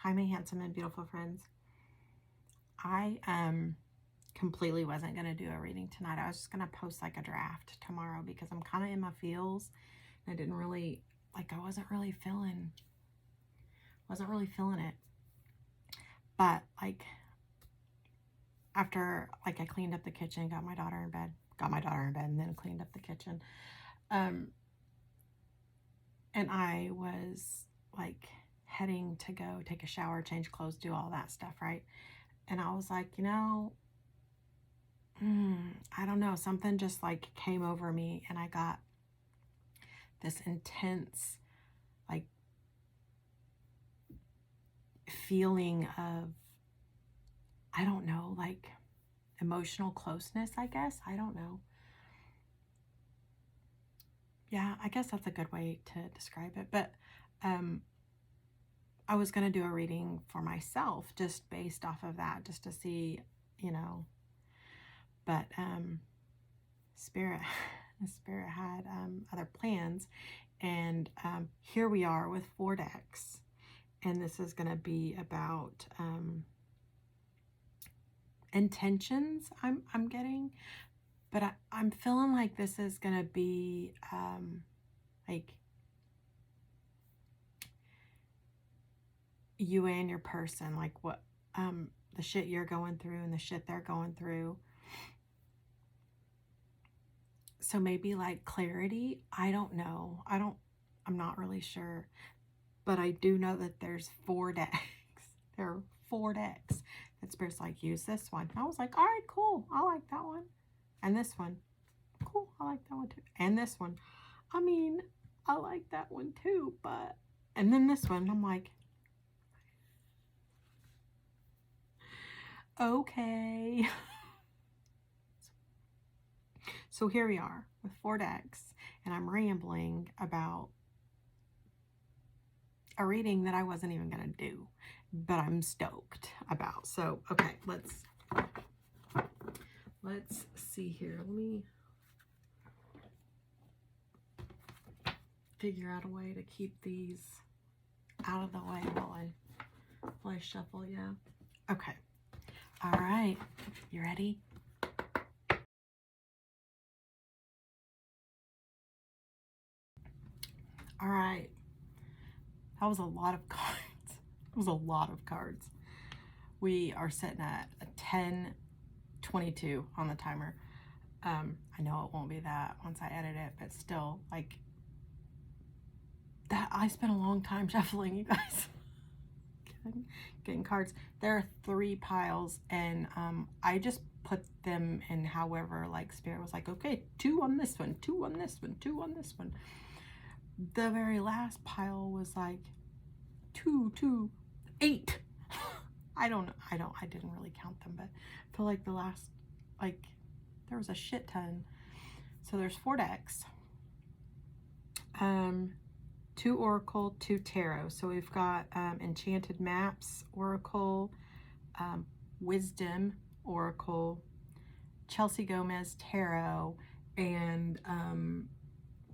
Hi, my handsome and beautiful friends. I completely wasn't going to do a reading tonight. I was just going to post like a draft tomorrow because I'm kind of in my feels. And I didn't really, like, I wasn't really feeling it. But like, after like I cleaned up the kitchen, got my daughter in bed, and then cleaned up the kitchen. And I was like heading to go take a shower, change clothes, do all that stuff, right? And I was like, I don't know, something just like came over me and I got this intense like feeling of, I don't know, like emotional closeness, I guess. I don't know. Yeah, I guess that's a good way to describe it. But I was going to do a reading for myself just based off of that, just to see, but Spirit had other plans. And here we are with 4 decks. And this is going to be about intentions I'm getting. But I'm feeling like this is going to be like you and your person, like what the shit you're going through and the shit they're going through. So maybe like clarity. I don't know. I'm not really sure. But I do know that there's 4 decks. There are 4 decks that Spirit's like, use this one. And I was like, all right, cool. I like that one. And this one. Cool. I like that one too. And this one. I mean, I like that one too, but... And then this one, I'm like, okay. So here we are with 4 decks, and I'm rambling about a reading that I wasn't even going to do, but I'm stoked about. So, okay, let's see here. Let me figure out a way to keep these out of the way while I shuffle. Yeah. Okay. All right. You ready? All right. That was a lot of cards. It was a lot of cards. We are sitting at a 10:22 on the timer. I know it won't be that once I edit it, but still, like, that I spent a long time shuffling, you guys. Getting cards. There are 3 piles, and I just put them in however, like, Spirit was like, okay, 2 on this one, 2 on this one, 2 on this one. The very last pile was like 2, 2, 8. I don't know. I didn't really count them, but I feel like the last, like, there was a shit ton. So there's 4 decks. 2 Oracle, 2 Tarot. So we've got Enchanted Maps Oracle, Wisdom Oracle, Chelsea Gomez Tarot, and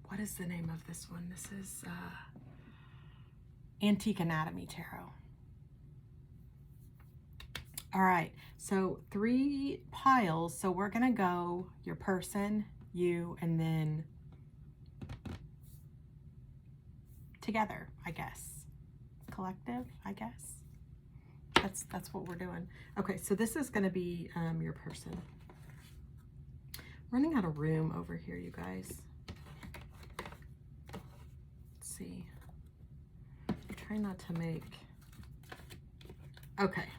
what is the name of this one? This is Antique Anatomy Tarot. All right, so 3 piles. So we're gonna go your person, you, and then together, I guess. Collective, I guess. That's what we're doing. Okay, so this is gonna be your person. Running out of room over here, you guys. Let's see. Try not to make... Okay.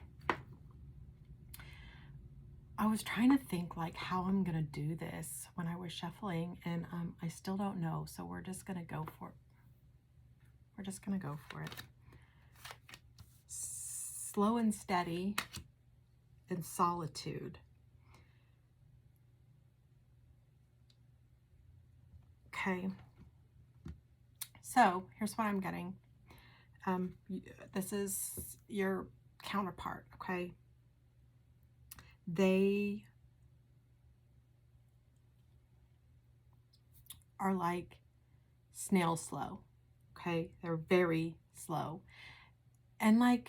I was trying to think like how I'm gonna do this when I was shuffling, and I still don't know, so we're just gonna go for it. We're just gonna go for it. Slow and steady and solitude. Okay. So here's what I'm getting. This is your counterpart, okay? They are like snail slow, okay? They're very slow. And like,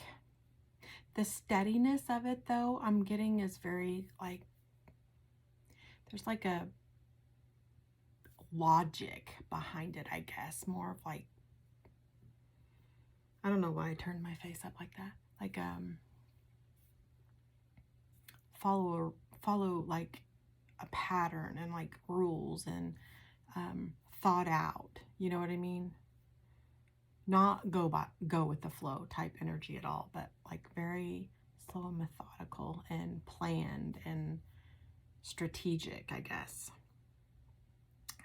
The steadiness of it, though, I'm getting is very, like, there's like a logic behind it, I guess. More of like, I don't know why I turned my face up like that. Like, follow like a pattern and like rules and thought out. You know what I mean? Not go with the flow type energy at all, but like very slow and methodical and planned and strategic, I guess.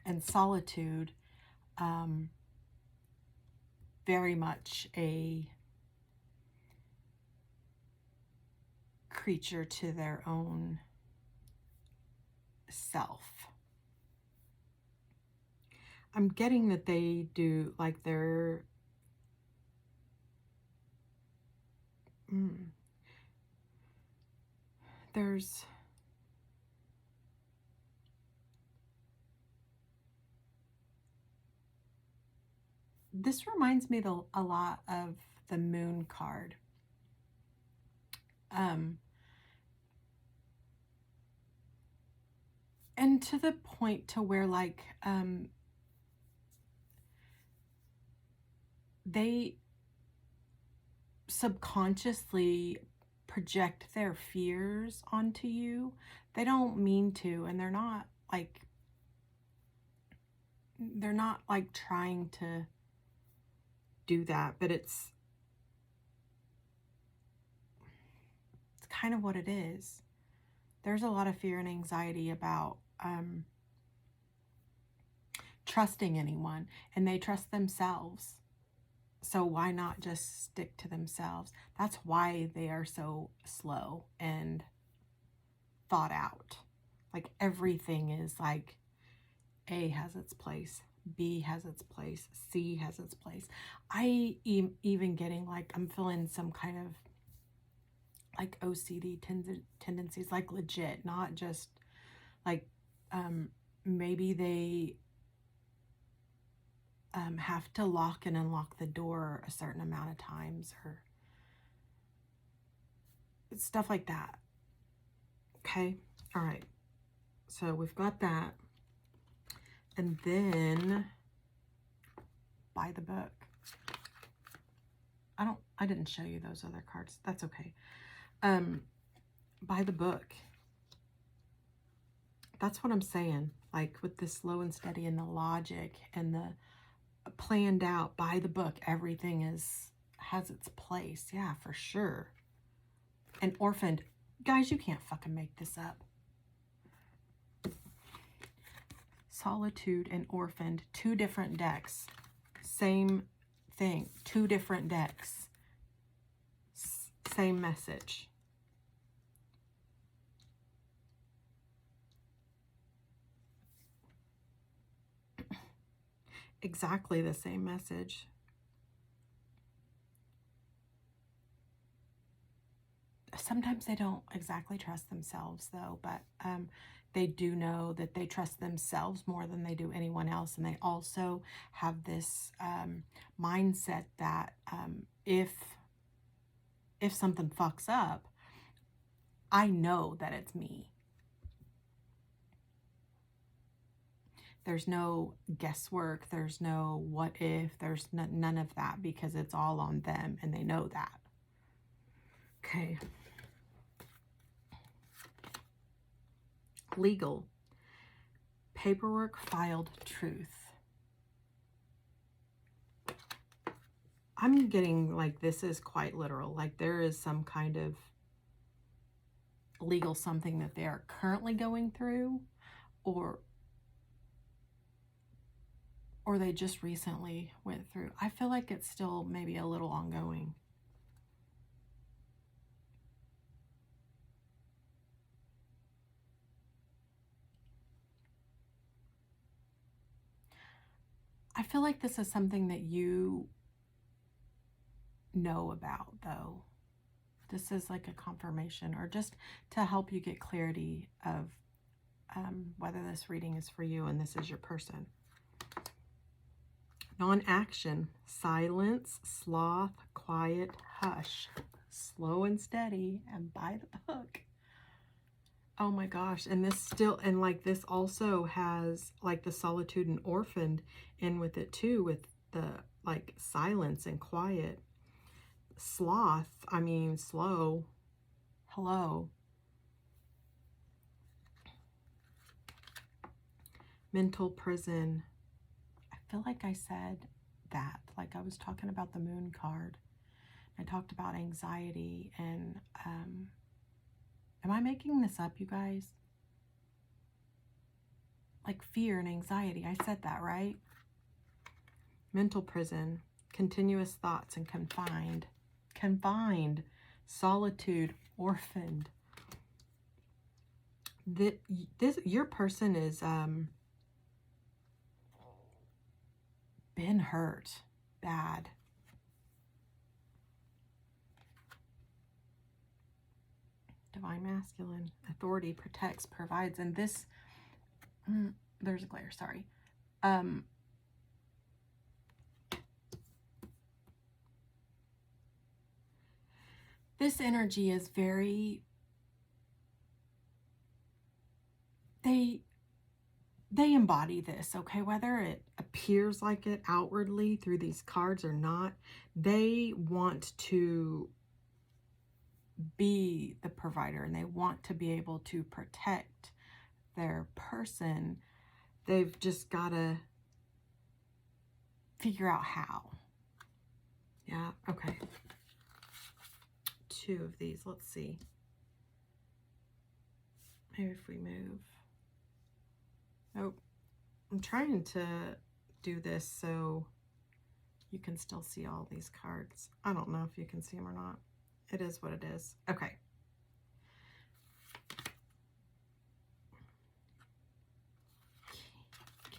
And solitude, very much a creature to their own self. I'm getting that they do, like, they're there's this reminds me a lot of the Moon card. And to the point to where, like, they subconsciously project their fears onto you. They don't mean to, and they're not like trying to do that, but it's kind of what it is. There's a lot of fear and anxiety about trusting anyone, and they trust themselves. So why not just stick to themselves? That's why they are so slow and thought out. Like, everything is like, A has its place, B has its place, C has its place. I even getting, like, I'm feeling some kind of like OCD tendencies, like legit, not just like maybe they have to lock and unlock the door a certain amount of times, or stuff like that. Okay, all right, so we've got that. And then By the Book. I didn't show you those other cards. That's okay. By the Book. That's what I'm saying. Like, with the slow and steady and the logic and the planned out, by the book, everything has its place. Yeah, for sure. And Orphaned. Guys, you can't fucking make this up. Solitude and Orphaned. 2 different decks. Same thing. 2 different decks. Same message. Exactly the same message. Sometimes they don't exactly trust themselves, though, but they do know that they trust themselves more than they do anyone else. And they also have this mindset that if something fucks up, I know that it's me. There's no guesswork. There's no what if. There's none of that, because it's all on them, and they know that. Okay. Legal. Paperwork filed, truth. I'm getting like this is quite literal. Like, there is some kind of legal something that they are currently going through, or they just recently went through. I feel like it's still maybe a little ongoing. I feel like this is something that you know about, though. This is like a confirmation, or just to help you get clarity of whether this reading is for you and this is your person. Non-action, silence, sloth, quiet, hush. Slow and steady and by the book. Oh my gosh. And this still, and like this also has like the solitude and orphaned in with it too, with the like silence and quiet. Sloth, I mean slow. Hello. Mental prison. I feel like I said that, like I was talking about the moon card. I talked about anxiety and, am I making this up, you guys? Like fear and anxiety. I said that, right? Mental prison, continuous thoughts and confined. Confined, solitude, orphaned. Your person is been hurt bad. Divine masculine, authority, protects, provides, and this there's a glare, sorry. This energy is very, they embody this, okay? Whether it appears like it outwardly through these cards or not, they want to be the provider and they want to be able to protect their person. They've just got to figure out how. Yeah, okay. 2 of these, let's see. Maybe if we move. Nope. I'm trying to do this so you can still see all these cards. I don't know if you can see them or not. It is what it is. Okay.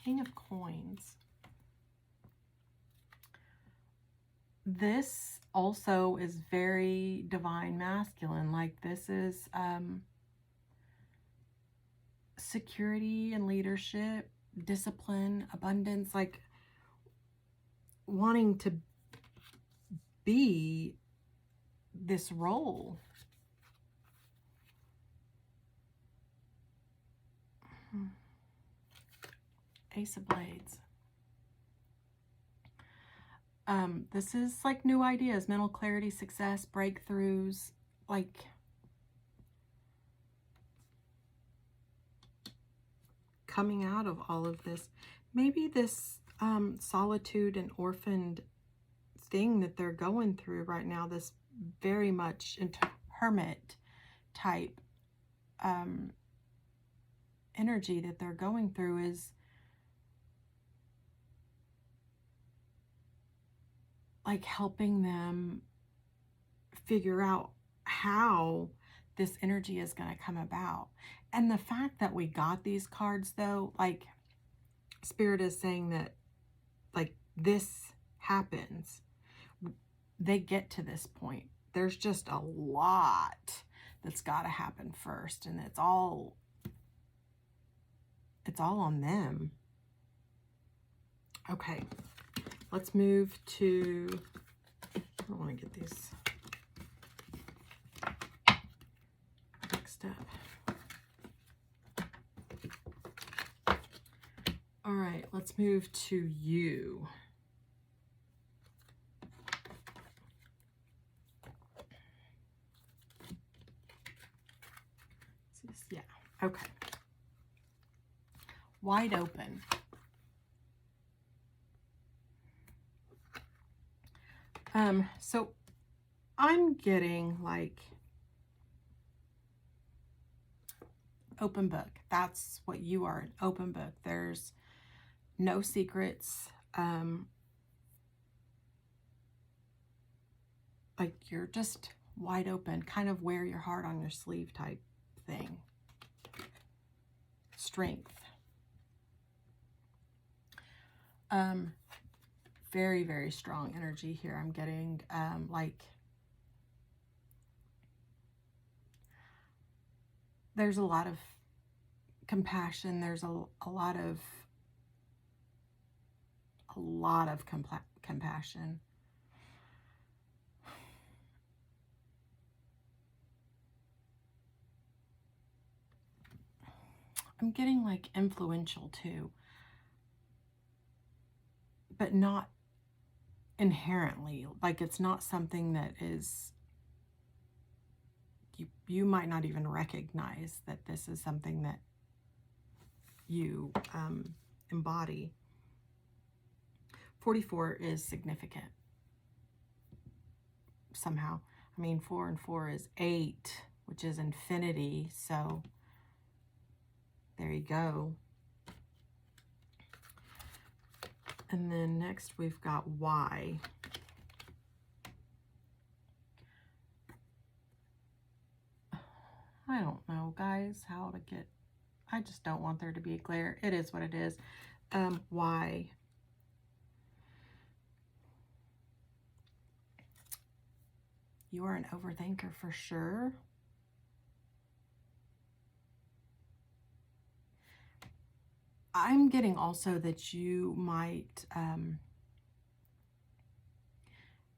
King of Coins. This also is very divine masculine. Like this is security and leadership, discipline, abundance, like wanting to be this role. Ace of Blades. This is like new ideas, mental clarity, success, breakthroughs, like coming out of all of this. Maybe this solitude and orphaned thing that they're going through right now, this very much into hermit type energy that they're going through is like helping them figure out how this energy is going to come about. And the fact that we got these cards though, like Spirit is saying that like this happens. They get to this point. There's just a lot that's got to happen first. And it's all on them. Okay. Let's move to, I want to get these mixed up. All right, let's move to you. Yeah, okay. Wide open. So I'm getting like open book. That's what you are, an open book. There's no secrets. Like you're just wide open, kind of wear your heart on your sleeve type thing. Strength. Very, very strong energy here. I'm getting like there's a lot of compassion. There's a lot of compassion. I'm getting like influential too, but not inherently. Like it's not something that is, you might not even recognize that this is something that you embody. 44 is significant somehow. I mean, 4 and 4 is 8, which is infinity. So there you go. And then next we've got Y. I don't know, guys, how to get, I just don't want there to be a glare. It is what it is. Y. You are an overthinker for sure. I'm getting also that you might,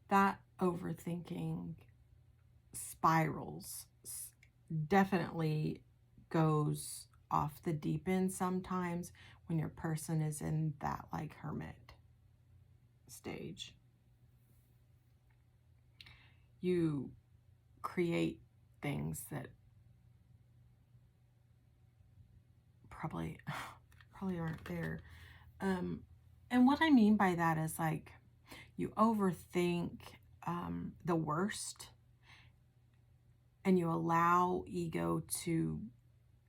that overthinking spirals, definitely goes off the deep end sometimes when your person is in that like hermit stage. You create things that probably aren't there. And what I mean by that is like you overthink the worst, and you allow ego to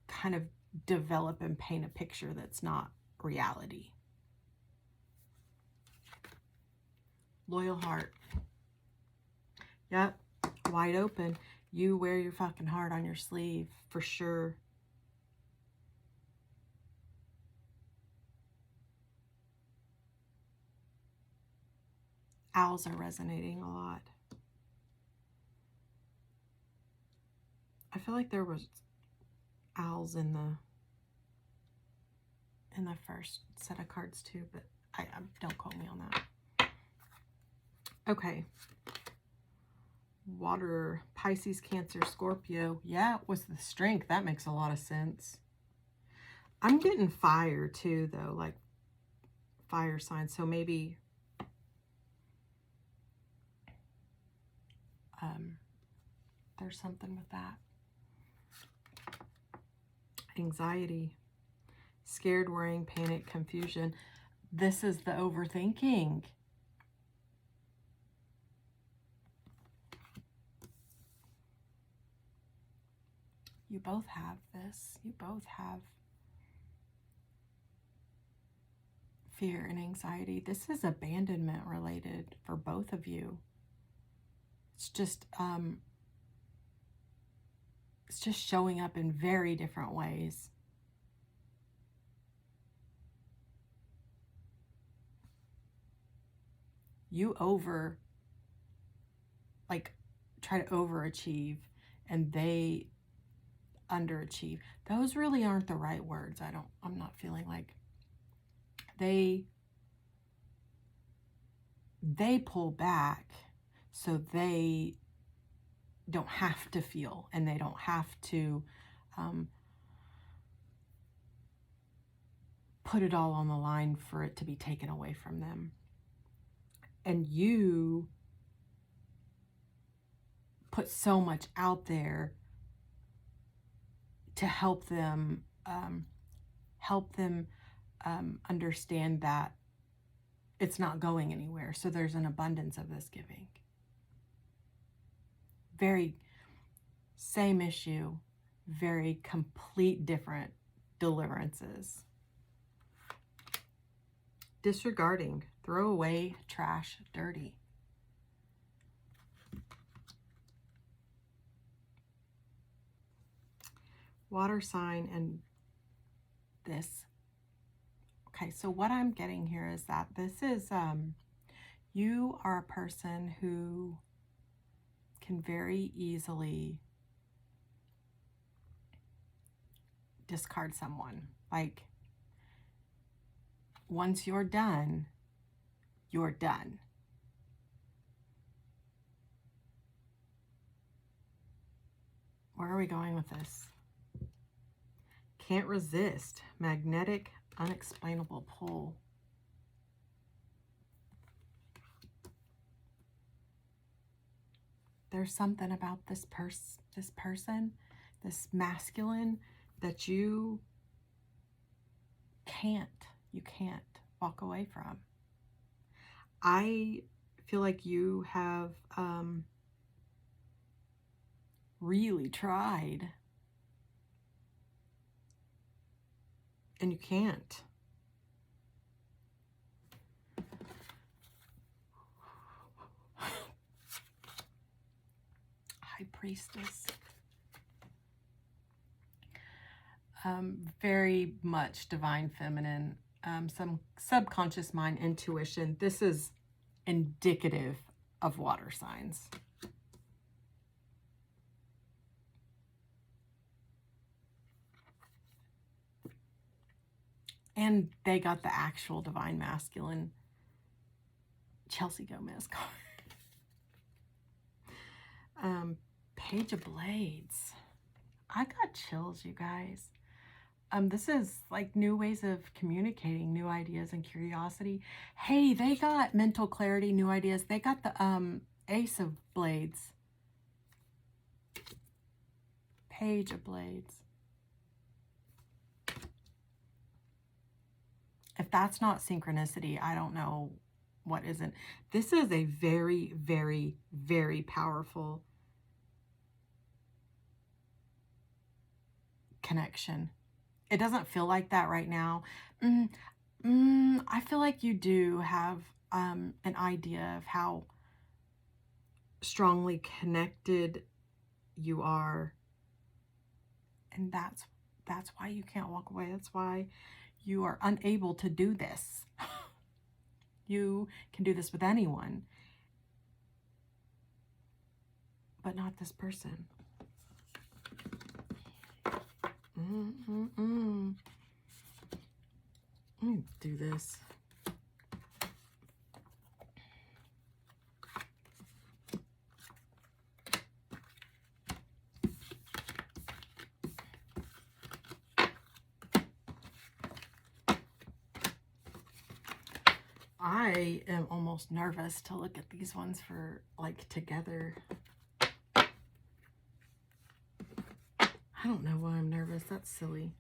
kind of develop and paint a picture that's not reality. Loyal heart. Yep, wide open. You wear your fucking heart on your sleeve for sure. Owls are resonating a lot. I feel like there was owls in the first set of cards too, but I don't quote me on that. Okay. Water, Pisces, Cancer, Scorpio. Yeah, it was the strength. That makes a lot of sense. I'm getting fire too, though, like fire signs. So maybe there's something with that. Anxiety, scared, worrying, panic, confusion. This is the overthinking. You both have this. You both have fear and anxiety. This is abandonment related for both of you. It's just showing up in very different ways. You try to overachieve, and they underachieve. Those really aren't the right words. I'm not feeling like they pull back so they don't have to feel, and they don't have to put it all on the line for it to be taken away from them. And you put so much out there to help them understand that it's not going anywhere. So there's an abundance of this giving. Very same issue, very complete different deliverances. Disregarding, throw away, trash, dirty. Water sign and this. Okay, so what I'm getting here is that this is, you are a person who can very easily discard someone. Like, once you're done, you're done. Where are we going with this? Can't resist. Magnetic, unexplainable pull. There's something about this person, this masculine, that you can't walk away from. I feel like you have really tried, and you can't. High Priestess. Very much divine feminine, some subconscious mind, intuition. This is indicative of water signs. And they got the actual divine masculine Chelsea Gomez card. Page of Blades. I got chills, you guys. This is like new ways of communicating, new ideas and curiosity. Hey, they got mental clarity, new ideas. They got the Ace of Blades. Page of Blades. If that's not synchronicity, I don't know what isn't. This is a very, very, very powerful connection. It doesn't feel like that right now. I feel like you do have an idea of how strongly connected you are. And that's why you can't walk away. That's why you are unable to do this. You can do this with anyone, but not this person. Let me do this. I am almost nervous to look at these ones for like together. I don't know why I'm nervous. That's silly.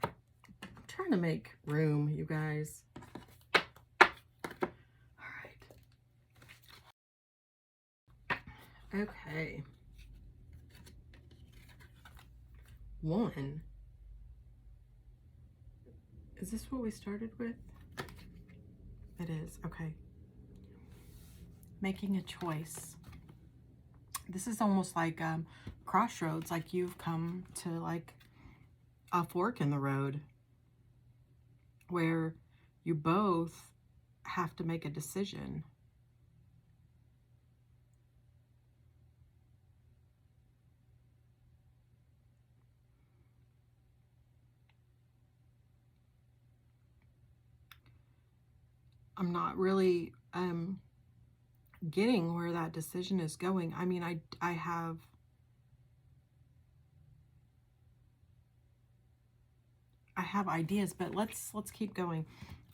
I'm trying to make room, you guys. All right. Okay. 1. Is this what we started with? It is. Okay. Making a choice. This is almost like crossroads, like you've come to like a fork in the road where you both have to make a decision. I'm not really getting where that decision is going. I mean, I have ideas, but let's keep going.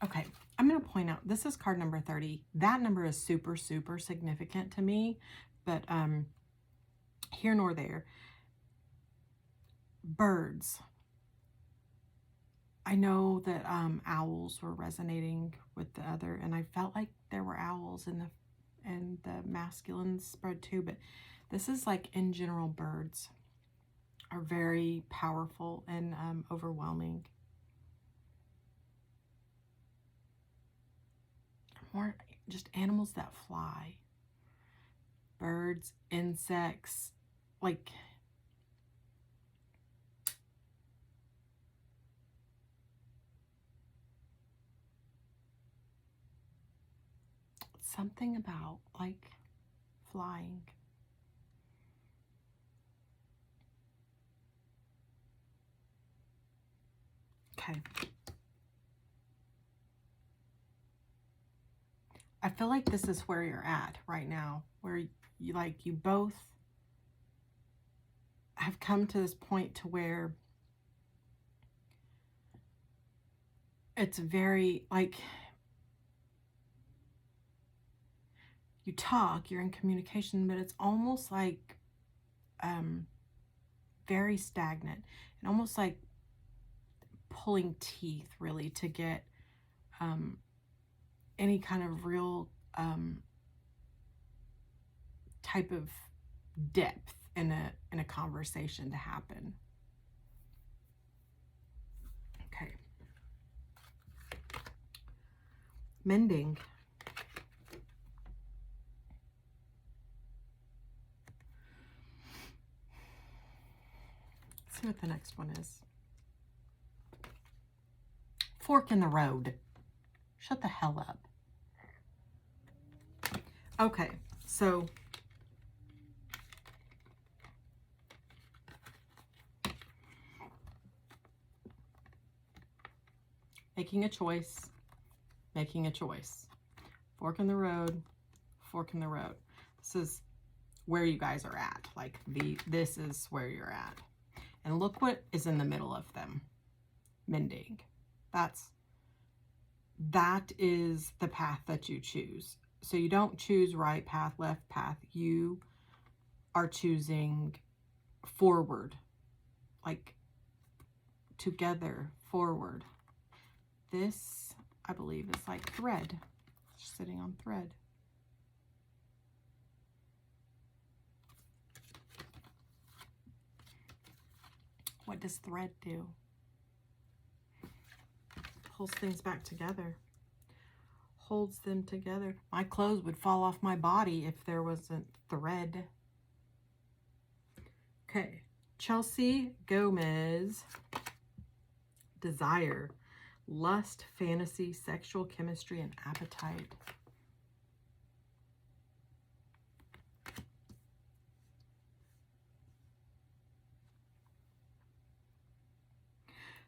Okay, I'm going to point out, this is card number 30. That number is super, super significant to me, but here nor there. Birds. I know that owls were resonating with the other, and I felt like there were owls in the masculine spread too, but this is like in general, birds are very powerful and overwhelming. More just animals that fly. Birds, insects, like something about like flying. Okay. I feel like this is where you're at right now, where you both have come to this point to where it's very like you talk, you're in communication, but it's almost like very stagnant and almost like pulling teeth really to get any kind of real type of depth in a conversation to happen. Okay. Mending. Let's see what the next one is. Fork in the road. Shut the hell up. Okay, so making a choice, making a choice. Fork in the road, fork in the road. This is where you guys are at. Like this is where you're at. And look what is in the middle of them. Mending. That is the path that you choose. So you don't choose right path, left path. You are choosing forward, like together, forward. This, I believe, is like thread, sitting on thread. What does thread do? Pulls things back together. Holds them together. My clothes would fall off my body if there wasn't thread. Okay, Chelsea Gomez. Desire, lust, fantasy, sexual chemistry, and appetite.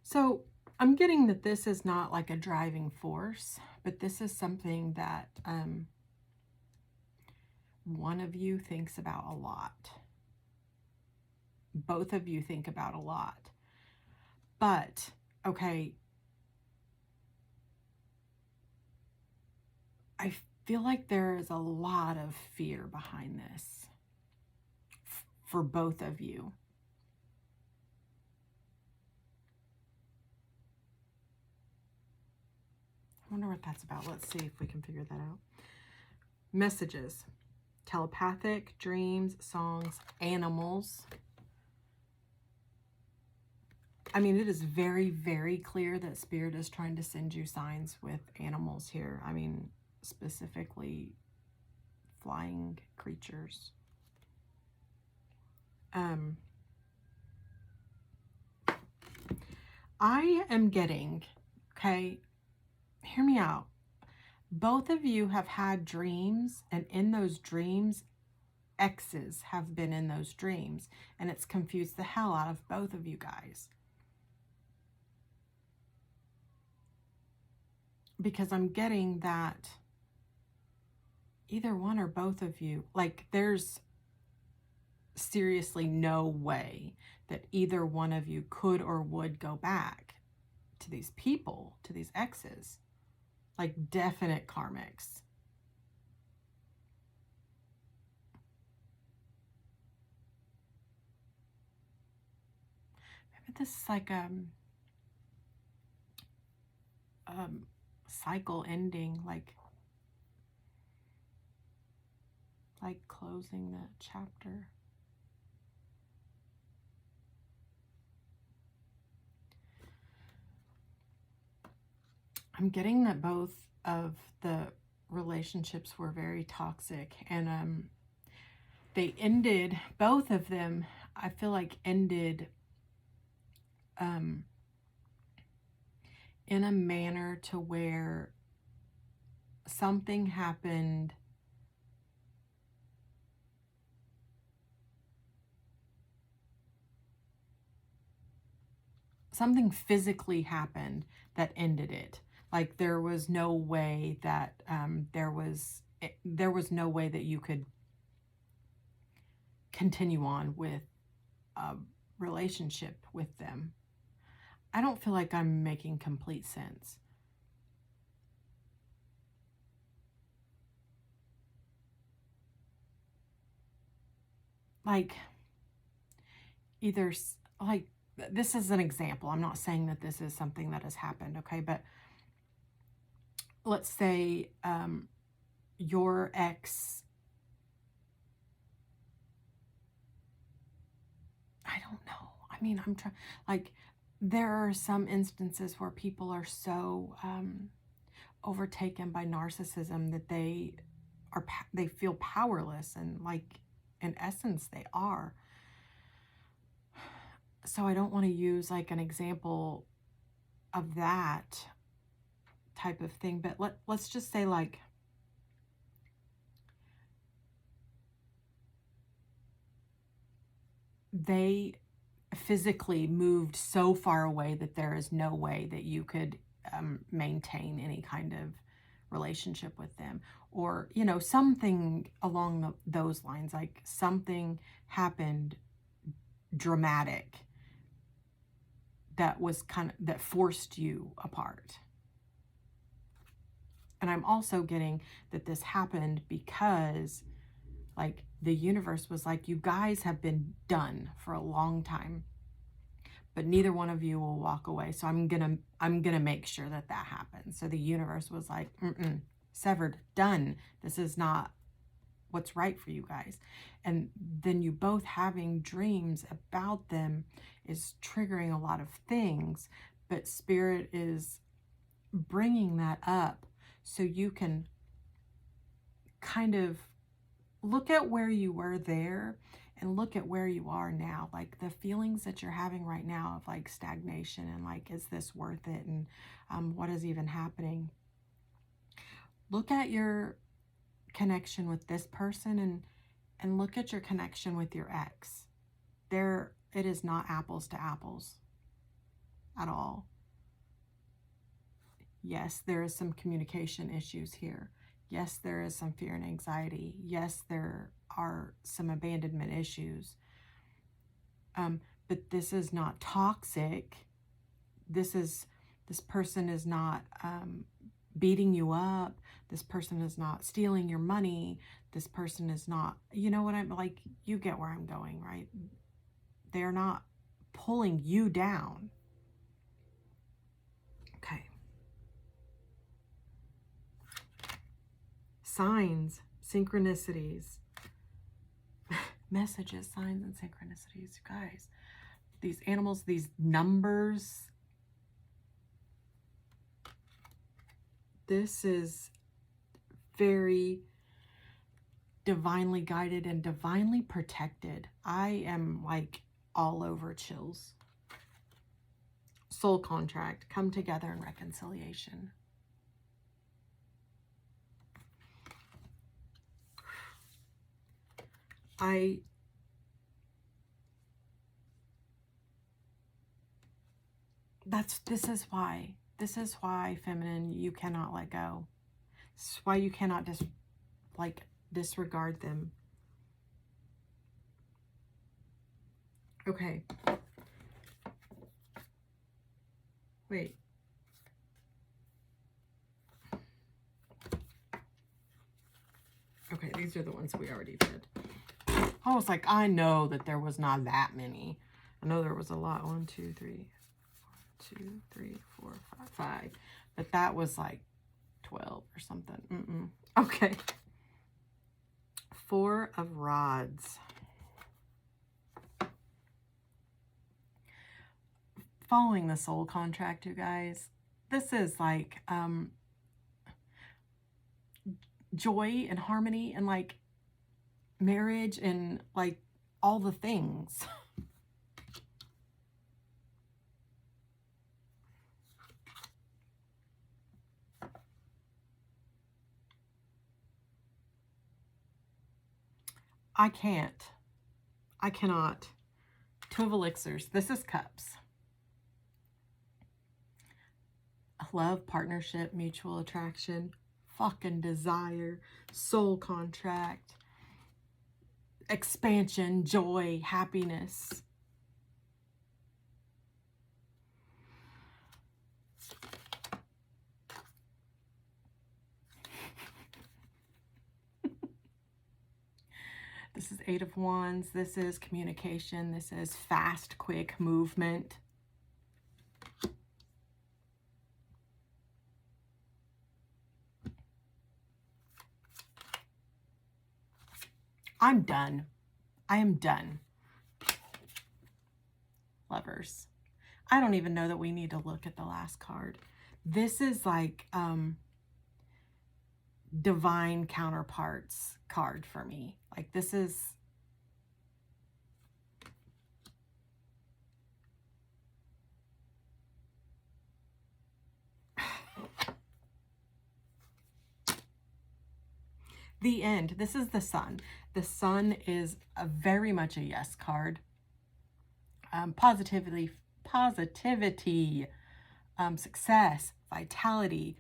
So I'm getting that this is not like a driving force, but this is something that one of you thinks about a lot. Both of you think about a lot. But, okay, I feel like there is a lot of fear behind this for both of you. I wonder what that's about. Let's see if we can figure that out. Messages. Telepathic, dreams, songs, animals. I mean, it is very, very clear that Spirit is trying to send you signs with animals here. I mean, specifically flying creatures. I am getting, okay, hear me out. Both of you have had dreams, and in those dreams, exes have been in those dreams, and it's confused the hell out of both of you guys. Because I'm getting that either one or both of you, like there's seriously no way that either one of you could or would go back to these people, to these exes. Like definite karmics. Maybe this is like cycle ending, like closing the chapter. I'm getting that both of the relationships were very toxic, and they ended, both of them, I feel like ended in a manner to where something happened something physically happened that ended it. Like there was no way that there was no way that you could continue on with a relationship with them. I don't feel like I'm making complete sense. Like, either, like, this is an example. I'm not saying that this is something that has happened, okay? But let's say your ex, I don't know. I mean, I'm trying, like, there are some instances where people are so overtaken by narcissism that they feel powerless, and like, in essence, they are. So I don't want to use like an example of that type of thing, but let's just say, like, they physically moved so far away that there is no way that you could maintain any kind of relationship with them, or something along those lines. Like, something happened dramatic that was that forced you apart. And I'm also getting that this happened because, like, the universe was like, you guys have been done for a long time, but neither one of you will walk away. So I'm gonna make sure that happens. So the universe was like, severed, done. This is not what's right for you guys. And then you both having dreams about them is triggering a lot of things, but Spirit is bringing that up so you can kind of look at where you were there and look at where you are now. Like, the feelings that you're having right now of like stagnation and like, is this worth it? And what is even happening? Look at your connection with this person and look at your connection with your ex. It is not apples to apples at all. Yes, there is some communication issues here. Yes, there is some fear and anxiety. Yes, there are some abandonment issues. But this is not toxic. This person is not beating you up. This person is not stealing your money. This person is not, you know what I'm like, you get where I'm going, right? They're not pulling you down. Okay. Signs, synchronicities, messages, signs, and synchronicities, you guys. These animals, these numbers. This is very divinely guided and divinely protected. I am like all over chills. Soul contract, come together in reconciliation. This is why, feminine, you cannot let go. This is why you cannot just like disregard them. Okay. Wait. Okay, these are the ones we already did. I was like, I know that there was not that many. I know there was a lot. 1, 2, 3, 4, 5. But that was like 12 or something. Okay. 4 of Rods. Following the soul contract, you guys. This is like joy and harmony and like marriage and like all the things. I cannot. 2 of Elixirs. This is Cups. Love, partnership, mutual attraction, fucking desire, soul contract, expansion, joy, happiness. This is Eight of Wands. This is communication. This is fast, quick movement. I'm done. I am done. Lovers. I don't even know that we need to look at the last card. This is like divine counterparts card for me. Like this is the end. This is the Sun. The Sun is very much a yes card. Positivity, success, vitality.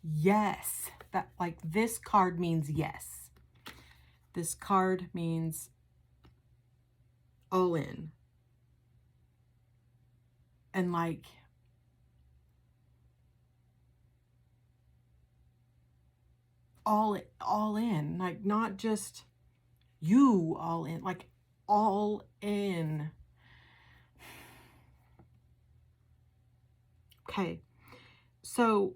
Yes. That, like, this card means yes. This card means all in. And like, all in, like not just you all in, like all in. Okay. So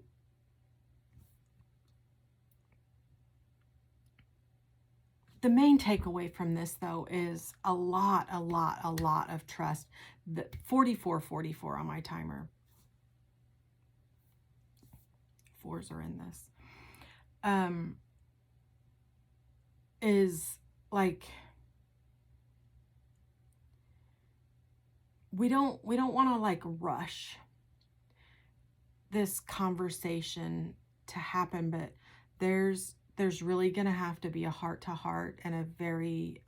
the main takeaway from this, though, is a lot of trust. The 44 on my timer. 4s are in this. Is like, we don't want to like rush this conversation to happen, but there's really going to have to be a heart-to-heart and a very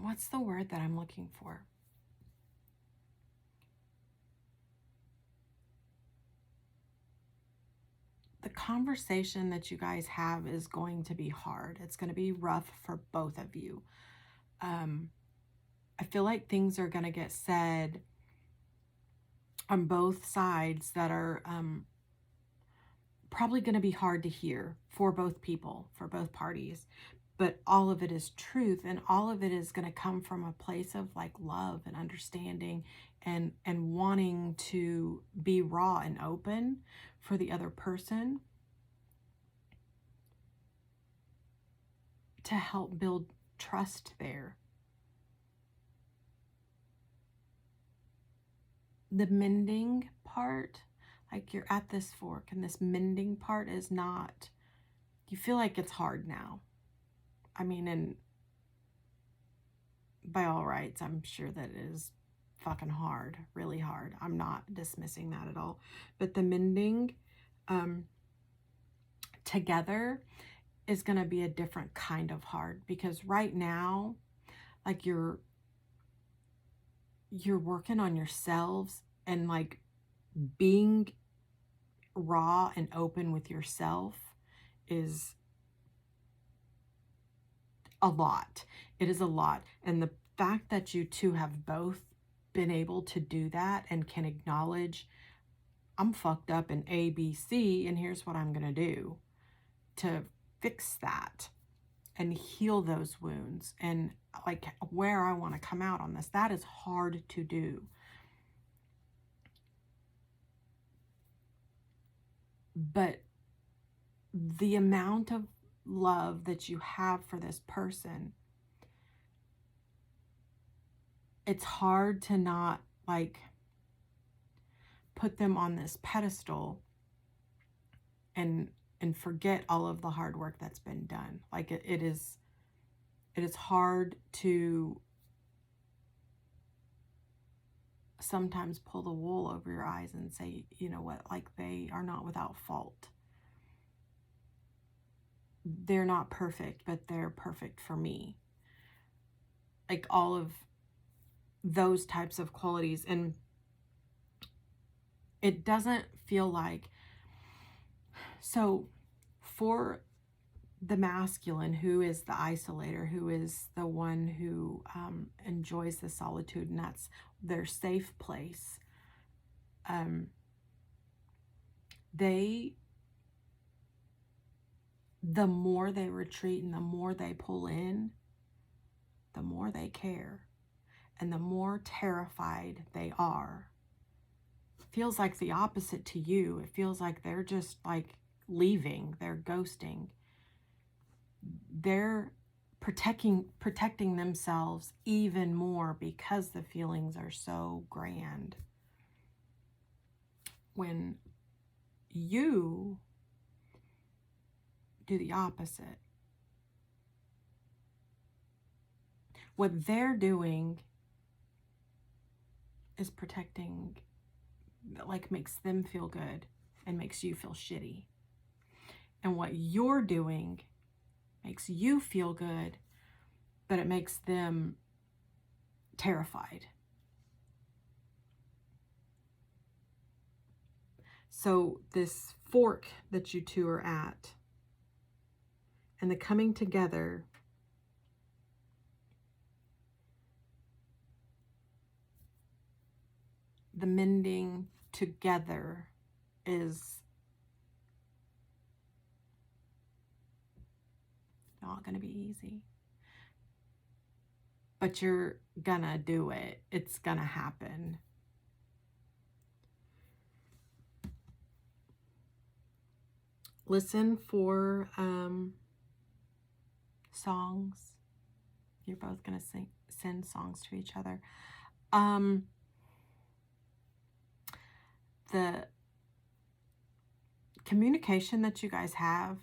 what's the word that I'm looking for? The conversation that you guys have is going to be hard. It's going to be rough for both of you. I feel like things are going to get said on both sides that are probably going to be hard to hear for both people, for both parties. But all of it is truth, and all of it is going to come from a place of like love and understanding and wanting to be raw and open for the other person to help build trust there. The mending part, like you're at this fork, and this mending part is not, you feel like it's hard now. I mean, and by all rights, I'm sure that it is fucking hard, really hard. I'm not dismissing that at all. But the mending together is going to be a different kind of hard, because right now, like you're working on yourselves and like being raw and open with yourself is a lot. It is a lot. And the fact that you two have both been able to do that and can acknowledge, I'm fucked up in A, B, C, and here's what I'm going to do to fix that and heal those wounds, and like where I want to come out on this, that is hard to do. But the amount of love that you have for this person, it's hard to not like put them on this pedestal and forget all of the hard work that's been done. Like it is hard to sometimes pull the wool over your eyes and say, you know what, like they are not without fault. They're not perfect, but they're perfect for me. Like all of those types of qualities. And it doesn't feel like, so for the masculine, who is the isolator, who is the one who enjoys the solitude, and that's their safe place, the more they retreat and the more they pull in, the more they care and the more terrified they are. It feels like the opposite to you. It feels like they're just like leaving, they're ghosting. They're protecting themselves even more because the feelings are so grand. When you do the opposite, what they're doing is protecting, like makes them feel good and makes you feel shitty. And what you're doing makes you feel good, but it makes them terrified. So this fork that you two are at and the coming together, the mending together is not going to be easy. But you're gonna do it. It's gonna happen. Listen for songs. You're both gonna send songs to each other. The communication that you guys have,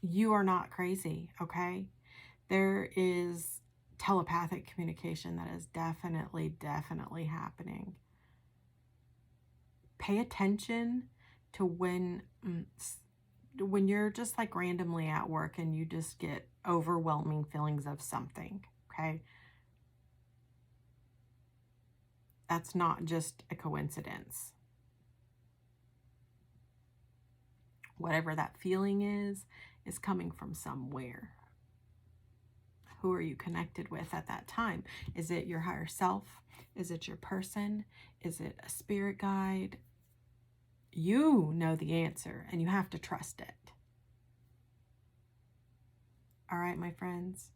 you are not crazy, okay? There is telepathic communication that is definitely happening. Pay attention to when you're just like randomly at work and you just get overwhelming feelings of something, okay? That's not just a coincidence. Whatever that feeling is coming from somewhere. Who are you connected with at that time? Is it your higher self? Is it your person? Is it a spirit guide? You know the answer and you have to trust it. All right, my friends.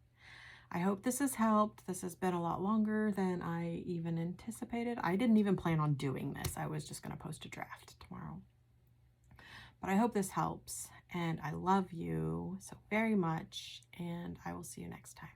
I hope this has helped. This has been a lot longer than I even anticipated. I didn't even plan on doing this. I was just going to post a draft tomorrow. But I hope this helps. And I love you so very much. And I will see you next time.